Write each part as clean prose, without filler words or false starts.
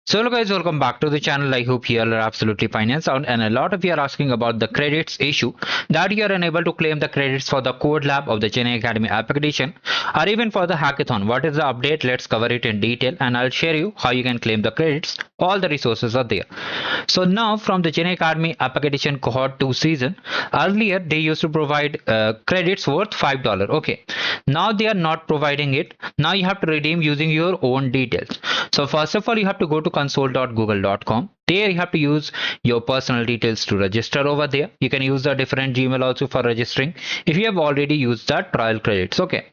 So hello guys, welcome back to the channel. I hope you all are absolutely fine and sound, and a lot of you are asking about the credits issue, that you are unable to claim the credits for the code lab of the GenAI Academy APAC edition or even for the hackathon. What is the update? Let's cover it in detail and I'll share you how you can claim the credits. All the resources are there. So now from the GenAI Academy APAC edition cohort 2 season, earlier they used to provide credits worth $5. Okay, now they are not providing it. Now you have to redeem using your own details. So first of all, you have to go to console.google.com. There you have to use your personal details to register over there. You can use a different Gmail also for registering if you have already used that trial credits. Okay,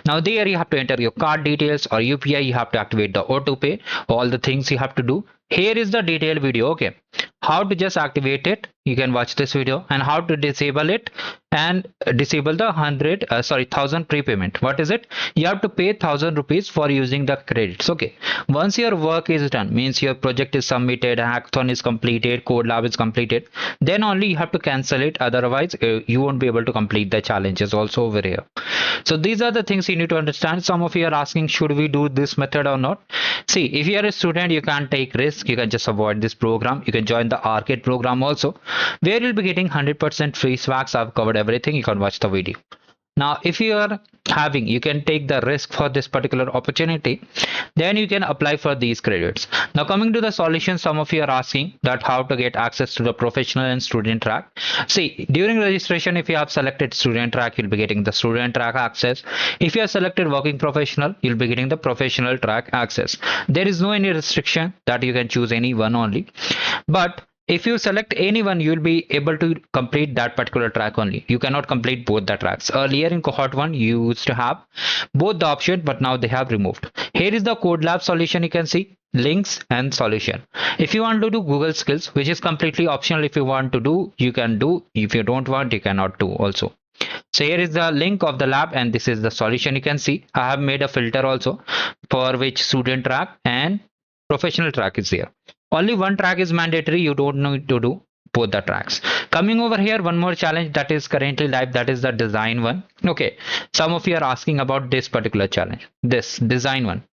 now there you have to enter your card details or UPI. You have to activate the auto pay, all the things you have to do. Here is the detailed video. Okay, how to just activate it, you can watch this video, and how to disable it and disable the 1000 prepayment. What is it? You have to pay 1000 rupees for using the credits. Okay, once your work is done, means your project is submitted, hackathon is completed, code lab is completed, then only you have to cancel it. Otherwise you won't be able to complete the challenges also over here. So these are the things you need to understand. Some of you are asking, should we do this method or not? See, if you are a student, you can't take risk. You can just avoid this program. You can join the arcade program also, where you'll be getting 100% free swags. I've covered everything. You can watch the video. Now if you are having, you can take the risk for this particular opportunity, then you can apply for these credits. Now coming to the solution, some of you are asking that how to get access to the professional and student track. See, during registration, if you have selected student track, you'll be getting the student track access. If you have selected working professional, you'll be getting the professional track access. There is no any restriction that you can choose any one only, but if you select anyone, you'll be able to complete that particular track only. You cannot complete both the tracks. Earlier in cohort 1, you used to have both the option, but now they have removed. Here is the code lab solution. You can see links and solution. If you want to do Google skills, which is completely optional, if you want to do, you can do. If you don't want, you cannot do also. So here is the link of the lab and this is the solution. You can see I have made a filter also for which student track and professional track is there. Only one track is mandatory. You don't need to do both the tracks. Coming over here, one more challenge that is currently live, that is the design one. Okay, some of you are asking about this particular challenge, this design one.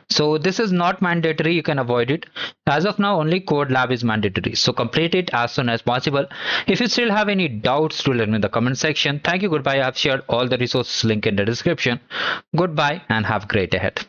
So this is not mandatory, you can avoid it. As of now, only code lab is mandatory. So complete it as soon as possible. If you still have any doubts, do let me in the comment section. Thank you, goodbye. I have shared all the resources link in the description. Goodbye and have a great day ahead.